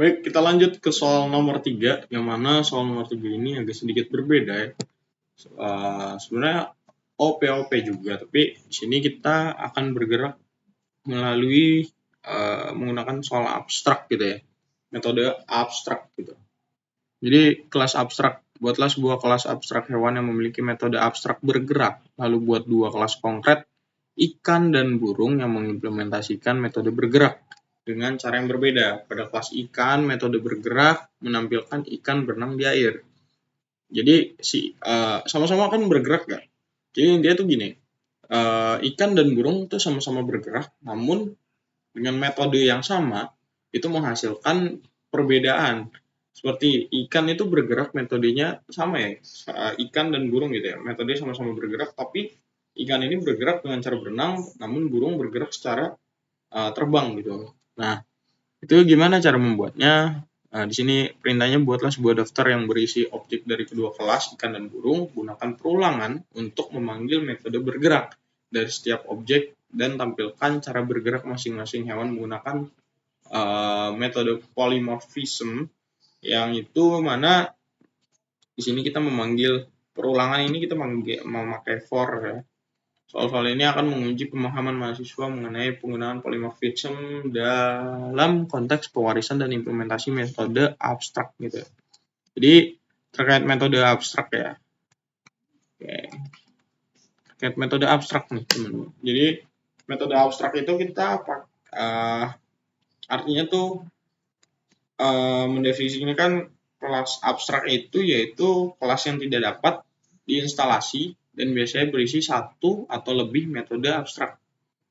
Baik, kita lanjut ke soal nomor 3, yang mana soal nomor 3 ini agak sedikit berbeda ya. Sebenarnya OP juga, tapi di sini kita akan bergerak melalui menggunakan soal abstrak gitu ya, metode abstrak gitu. Jadi kelas abstrak, buatlah sebuah kelas abstrak hewan yang memiliki metode abstrak bergerak, lalu buat dua kelas konkret, ikan dan burung yang mengimplementasikan metode bergerak dengan cara yang berbeda. Pada kelas ikan, metode bergerak menampilkan ikan berenang di air. Jadi sama-sama kan bergerak gak? Jadi dia tuh gini, ikan dan burung tuh sama-sama bergerak, namun dengan metode yang sama itu menghasilkan perbedaan. Seperti ikan itu bergerak metodenya sama ya, ikan dan burung gitu ya, metodenya sama-sama bergerak, tapi ikan ini bergerak dengan cara berenang, namun burung bergerak secara terbang gitu. Nah, itu gimana cara membuatnya? Nah, di sini perintahnya buatlah sebuah daftar yang berisi objek dari kedua kelas, ikan dan burung. Gunakan perulangan untuk memanggil metode bergerak dari setiap objek dan tampilkan cara bergerak masing-masing hewan menggunakan metode polymorphism, yang itu mana di sini kita memanggil perulangan ini kita memakai for ya. Soal-soal ini akan menguji pemahaman mahasiswa mengenai penggunaan polymorphism dalam konteks pewarisan dan implementasi metode abstrak gitu. Jadi terkait metode abstrak ya. Oke. Terkait metode abstrak nih teman-teman. Jadi metode abstrak itu kita artinya tuh mendefinisikan kelas abstrak itu yaitu kelas yang tidak dapat diinstalasi dan biasanya berisi satu atau lebih metode abstrak.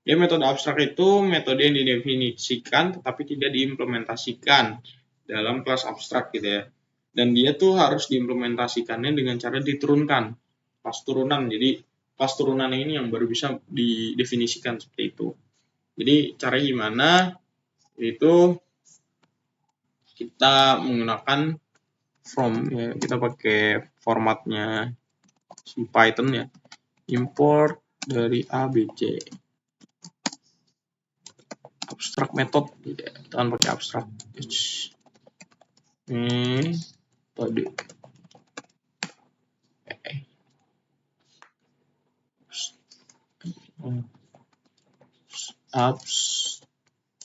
Ya, metode abstrak itu metode yang didefinisikan tetapi tidak diimplementasikan dalam kelas abstrak gitu ya. Dan dia tuh harus diimplementasikannya dengan cara diturunkan, kelas turunan. Jadi kelas turunan ini yang baru bisa didefinisikan seperti itu. Jadi caranya gimana? Itu kita menggunakan from ya, kita pakai formatnya si Python ya, import dari ABC abstrak method, kita akan pakai abstrak ini tadi abstrak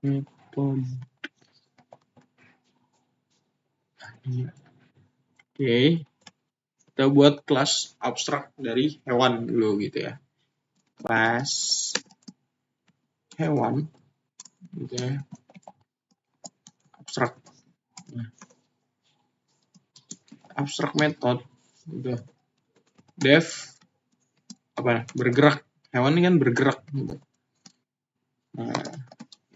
method. Oke, kita buat kelas abstrak dari hewan dulu gitu ya, kelas hewan gitu ya, abstrak. Abstrak method gitu. Def apa bergerak, hewan ini kan bergerak gitu.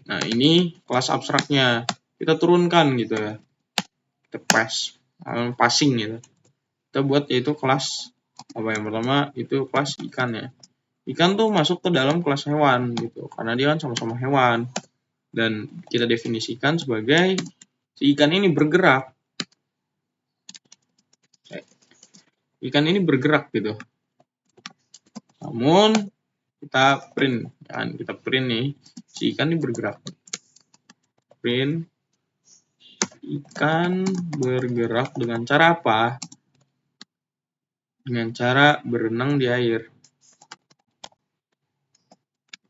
Nah ini kelas abstraknya kita turunkan gitu ya, kita passing gitu. Kita buat yaitu kelas apa, yang pertama itu kelas ikan ya. Ikan tuh masuk ke dalam kelas hewan gitu karena dia kan sama-sama hewan, dan kita definisikan sebagai si ikan ini bergerak. Ikan ini bergerak gitu. Namun kita print kan, kita print nih si ikan ini bergerak. Print ikan bergerak dengan cara apa? Dengan cara berenang di air.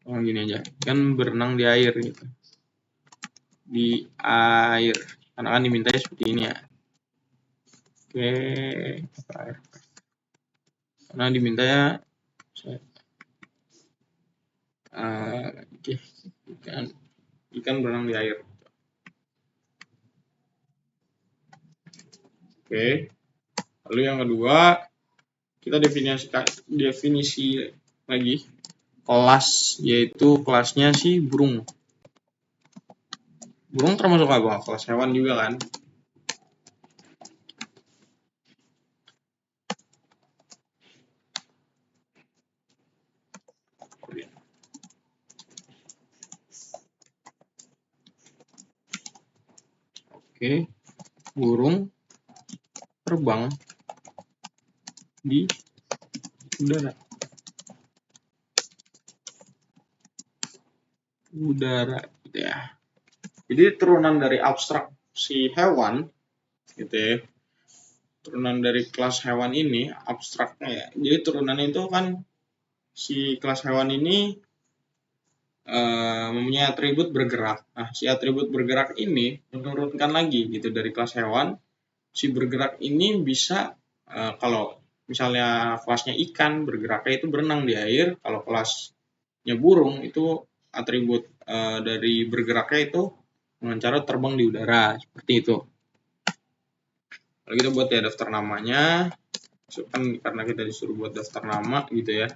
Oh gini aja, ikan berenang di air gitu. Di air, karena kan dimintanya seperti ini ya. Oke, karena dimintanya ikan berenang di air. Oke, lalu yang kedua kita definisi lagi kelas, yaitu kelasnya si burung. Burung termasuk apa? Kelas hewan juga kan. Oke, burung terbang di udara. Udara gitu ya. Jadi turunan dari abstrak si hewan gitu ya. Turunan dari kelas hewan ini abstraknya ya. Jadi turunan itu kan si kelas hewan ini mempunyai atribut bergerak. Nah, si atribut bergerak ini menurunkan lagi gitu dari kelas hewan. Si bergerak ini bisa kalau misalnya kelasnya ikan, bergeraknya itu berenang di air. Kalau kelasnya burung itu atribut dari bergeraknya itu dengan cara terbang di udara, seperti itu. Kalau kita buat ya daftar namanya, masukkan karena kita disuruh buat daftar nama gitu ya.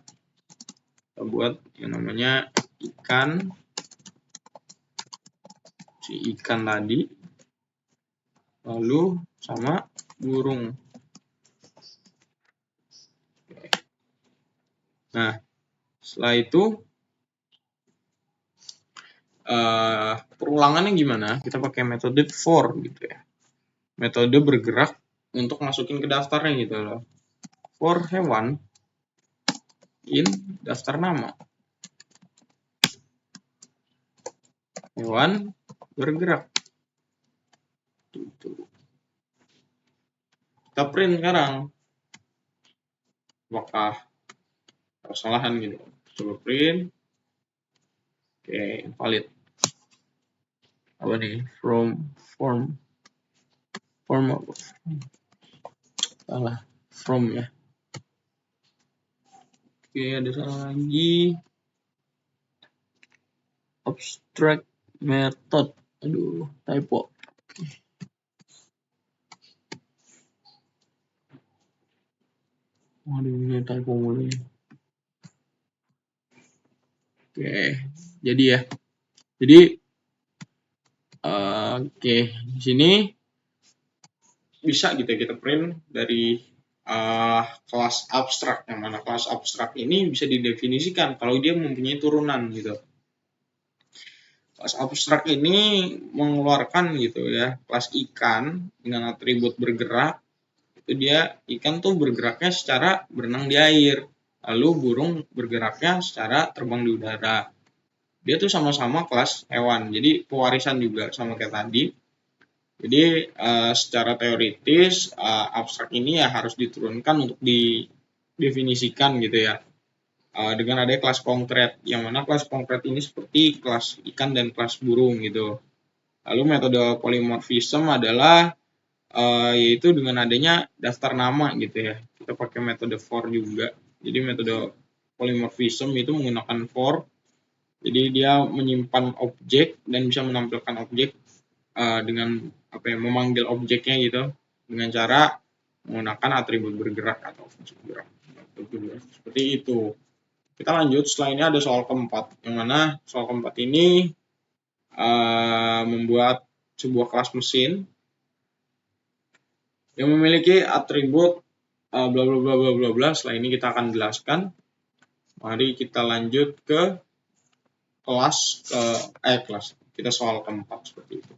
Kita buat yang namanya ikan, si ikan tadi, lalu sama burung. Nah, setelah itu perulangannya gimana? Kita pakai metode for gitu ya. Metode bergerak untuk masukin ke daftarnya gitu loh. For hewan in daftar nama. Hewan bergerak. Kita print sekarang. Apakah kesalahan gitu? Coba print. Oke, valid. Apa nih? Form apa? Salah. From ya. Oke, ada salah lagi. Abstract method. Aduh, typo. Waduh, ini typo mulu ya. Oke, jadi ya. Jadi oke, di sini bisa gitu kita print dari kelas abstrak, yang mana kelas abstrak ini bisa didefinisikan kalau dia mempunyai turunan gitu. Kelas abstrak ini mengeluarkan gitu ya, kelas ikan dengan atribut bergerak, itu dia ikan tuh bergeraknya secara berenang di air, lalu burung bergeraknya secara terbang di udara. Dia tuh sama-sama kelas hewan, jadi pewarisan juga sama kayak tadi. Jadi secara teoritis abstrak ini ya harus diturunkan untuk didefinisikan gitu ya. Dengan adanya kelas konkret, yang mana kelas konkret ini seperti kelas ikan dan kelas burung gitu. Lalu metode polymorphism adalah yaitu dengan adanya daftar nama gitu ya. Kita pakai metode for juga. Jadi metode polymorphism itu menggunakan for. Jadi dia menyimpan objek dan bisa menampilkan objek dengan memanggil objeknya gitu dengan cara menggunakan atribut bergerak atau fungsi bergerak. Seperti itu. Kita lanjut, setelah ini ada soal keempat, yang mana soal keempat ini membuat sebuah kelas mesin yang memiliki atribut bla bla bla bla bla bla. Setelah ini kita akan jelaskan. Mari kita lanjut ke kelas kita soal keempat seperti itu.